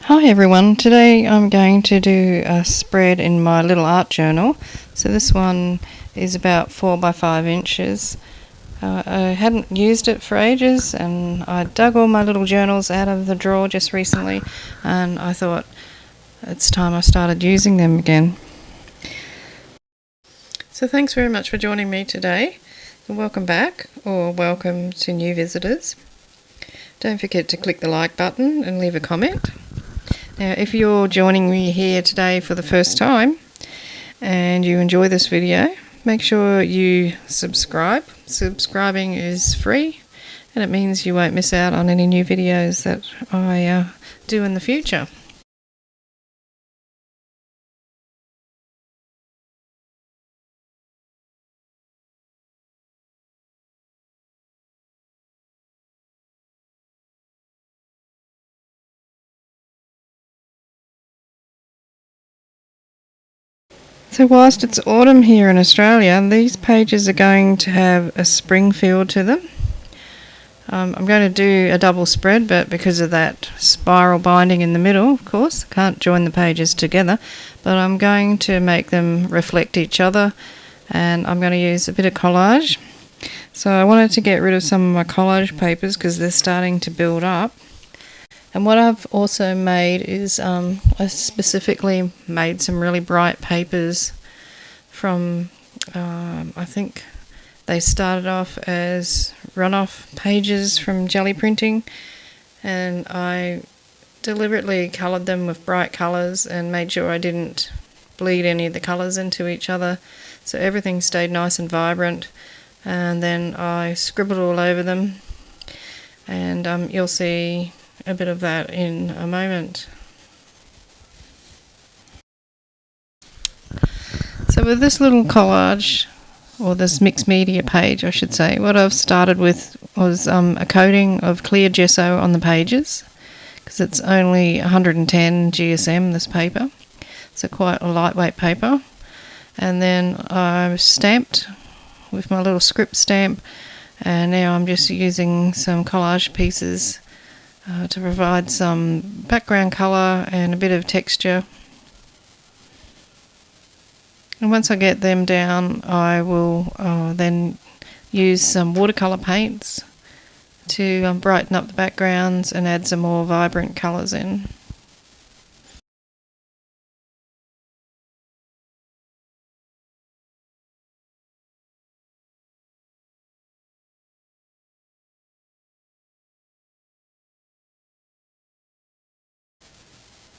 Hi everyone, today I'm going to do a spread in my little art journal. So this one is about 4 by 5 inches. I hadn't used it for ages and I dug all my little journals out of the drawer just recently and I thought it's time I started using them again. So thanks very much for joining me today. Welcome back or welcome to new visitors. Don't forget to click the like button and leave a comment. Now, if you're joining me here today for the first time and you enjoy this video, make sure you subscribe. Subscribing is free and it means you won't miss out on any new videos that I do in the future. So whilst it's autumn here in Australia, these pages are going to have a spring feel to them. I'm going to do a double spread, but because of that spiral binding in the middle, of course, I can't join the pages together, but I'm going to make them reflect each other, and I'm going to use a bit of collage. So I wanted to get rid of some of my collage papers because they're starting to build up. And what I've also made is I specifically made some really bright papers from, I think they started off as runoff pages from jelly printing, and I deliberately coloured them with bright colours and made sure I didn't bleed any of the colours into each other, so everything stayed nice and vibrant. And then I scribbled all over them, and you'll see a bit of that in a moment. So with this little collage, or this mixed media page I should say, what I've started with was a coating of clear gesso on the pages, because it's only 110 GSM, this paper, so quite a lightweight paper. And then I've stamped with my little script stamp, and now I'm just using some collage pieces to provide some background colour and a bit of texture. And once I get them down, I will then use some watercolour paints to brighten up the backgrounds and add some more vibrant colours in.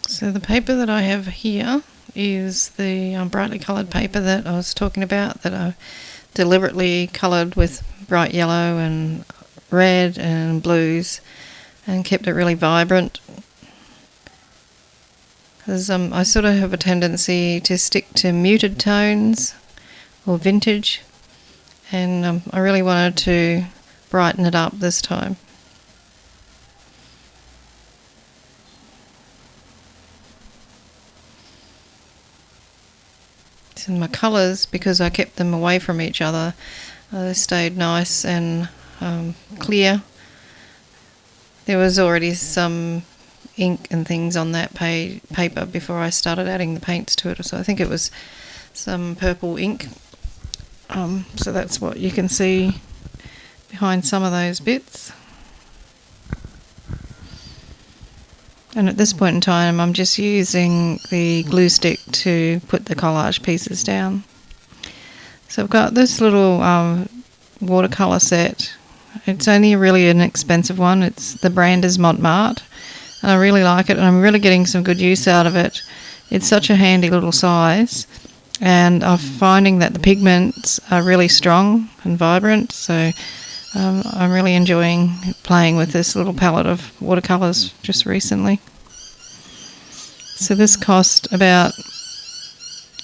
So the paper that I have here is the brightly coloured paper that I was talking about, that I deliberately coloured with bright yellow and red and blues and kept it really vibrant, because I sort of have a tendency to stick to muted tones or vintage, and I really wanted to brighten it up this time. And my colours, because I kept them away from each other, they stayed nice and clear. There was already some ink and things on that paper before I started adding the paints to it, so I think it was some purple ink. So that's what you can see behind some of those bits. And at this point in time, I'm just using the glue stick to put the collage pieces down. So I've got this little watercolour set. It's only really an expensive one. The brand is Montmartre, and I really like it, and I'm really getting some good use out of it. It's such a handy little size, and I'm finding that the pigments are really strong and vibrant, so I'm really enjoying playing with this little palette of watercolours just recently. So this cost about,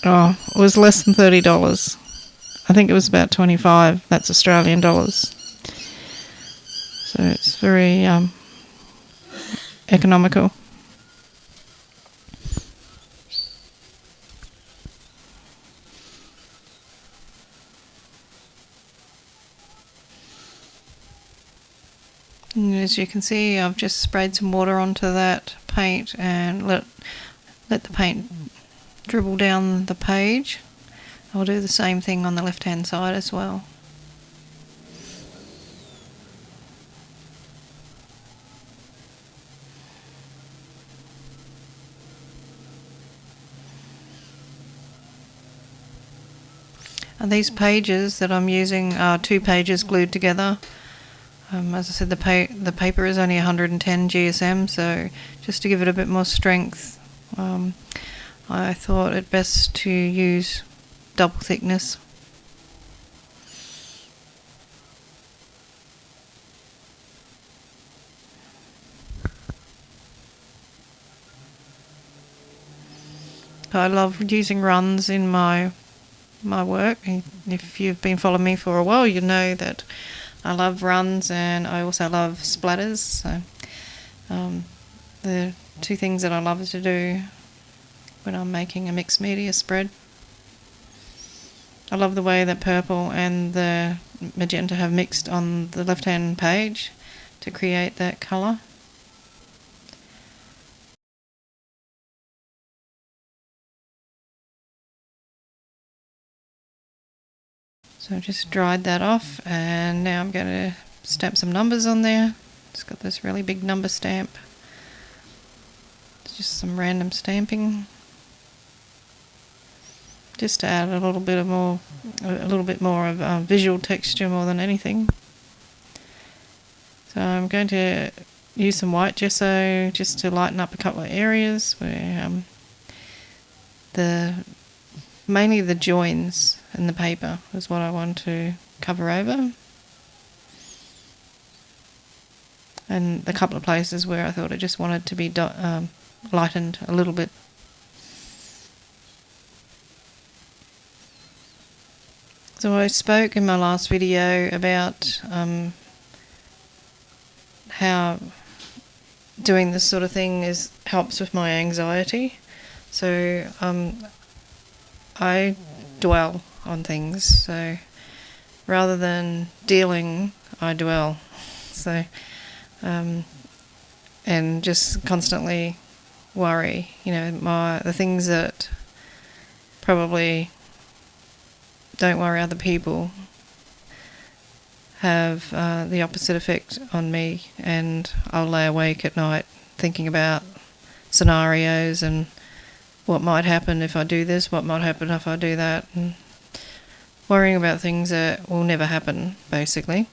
it was less than $30. I think it was about 25, that's Australian dollars. So it's very economical. And as you can see, I've just sprayed some water onto that paint and let the paint dribble down the page. I'll do the same thing on the left hand side as well. And these pages that I'm using are 2 pages glued together. As I said, the paper is only 110 GSM, so just to give it a bit more strength, I thought it best to use double thickness. I love using runs in my work. If you've been following me for a while, you know that I love runs and I also love splatters. So the 2 things that I love to do when I'm making a mixed media spread. I love the way that purple and the magenta have mixed on the left hand page to create that colour. So I just dried that off, and now I'm going to stamp some numbers on there. It's got this really big number stamp. It's just some random stamping, just to add a little bit more of visual texture more than anything. So I'm going to use some white gesso just to lighten up a couple of areas where mainly the joins in the paper is what I want to cover over, and a couple of places where I thought I just wanted to be lightened a little bit. So I spoke in my last video about how doing this sort of thing helps with my anxiety. So I dwell on things, so rather than dealing, I dwell. So and just constantly worry. The things that probably don't worry other people have the opposite effect on me, and I'll lay awake at night thinking about scenarios and what might happen if I do this, what might happen if I do that, and worrying about things that will never happen, basically.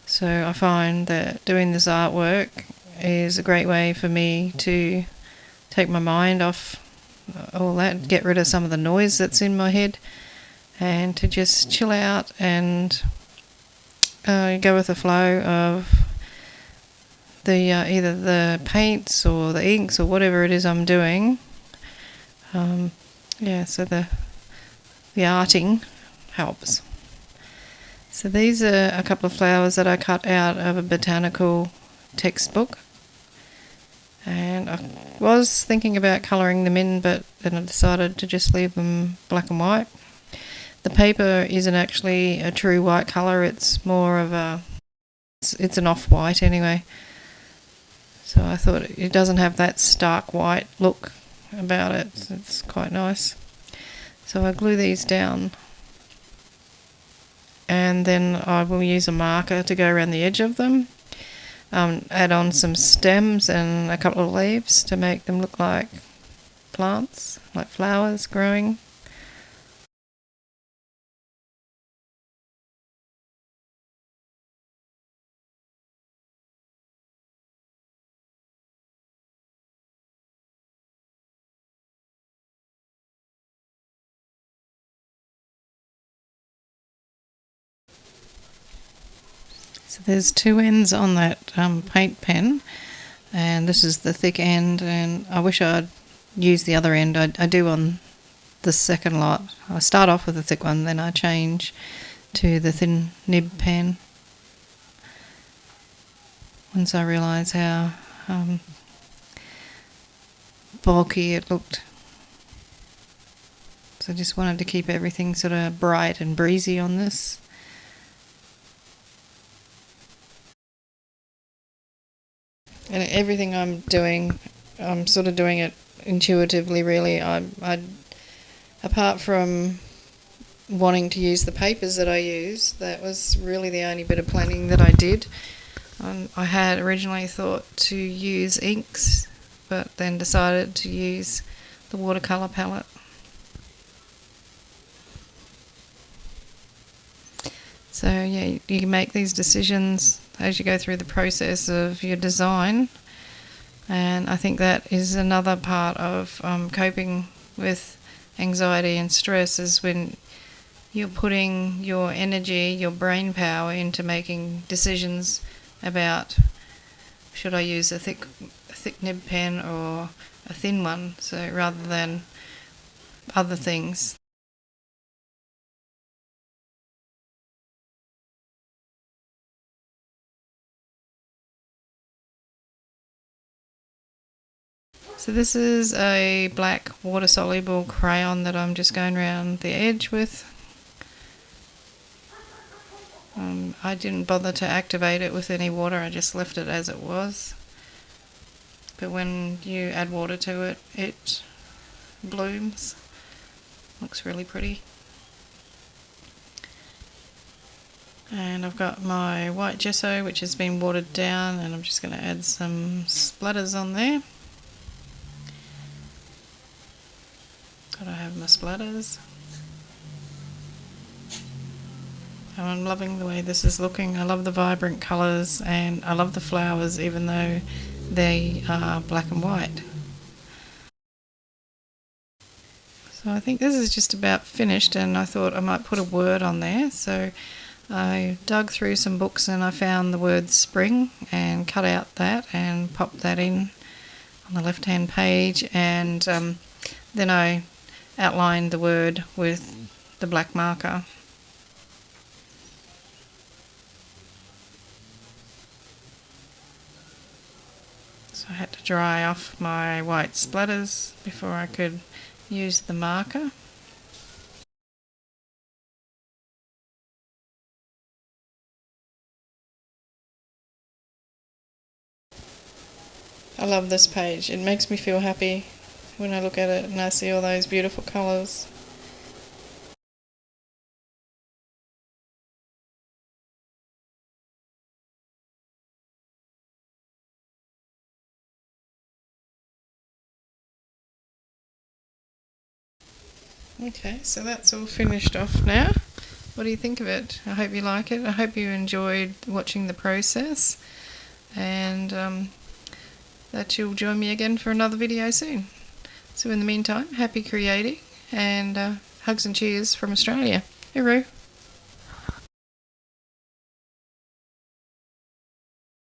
So I find that doing this artwork is a great way for me to take my mind off all that, get rid of some of the noise that's in my head, and to just chill out and go with the flow of the either the paints or the inks or whatever it is I'm doing. So the arting helps. So these are a couple of flowers that I cut out of a botanical textbook, and I was thinking about colouring them in, but then I decided to just leave them black and white. The paper isn't actually a true white colour, it's more of it's an off-white anyway. So I thought it doesn't have that stark white look about it. It's quite nice. So I glue these down, and then I will use a marker to go around the edge of them. Add on some stems and a couple of leaves to make them look like plants, like flowers growing. So there's 2 ends on that paint pen, and this is the thick end, and I wish I'd used the other end. I do on the second lot. I start off with the thick one, then I change to the thin nib pen once I realise how bulky it looked. So I just wanted to keep everything sort of bright and breezy on this. everything I'm doing, I'm sort of doing it intuitively, really. I apart from wanting to use the papers that I use, that was really the only bit of planning that I did. I had originally thought to use inks, but then decided to use the watercolour palette. So yeah, you make these decisions as you go through the process of your design, and I think that is another part of coping with anxiety and stress, is when you're putting your energy, your brain power into making decisions about, should I use a thick nib pen or a thin one, so rather than other things. So this is a black water soluble crayon that I'm just going around the edge with. I didn't bother to activate it with any water, I just left it as it was. But when you add water to it, it blooms. Looks really pretty. And I've got my white gesso, which has been watered down, and I'm just going to add some splatters on there. Gotta have my splatters. And I'm loving the way this is looking. I love the vibrant colours, and I love the flowers even though they are black and white. So I think this is just about finished, and I thought I might put a word on there. So I dug through some books and I found the word spring and cut out that and popped that in on the left hand page, and then I outlined the word with the black marker. So I had to dry off my white splatters before I could use the marker. I love this page. It makes me feel happy when I look at it and I see all those beautiful colours. Okay, so that's all finished off now. What do you think of it? I hope you like it. I hope you enjoyed watching the process, and that you'll join me again for another video soon. So in the meantime, happy creating, and hugs and cheers from Australia. Hooroo!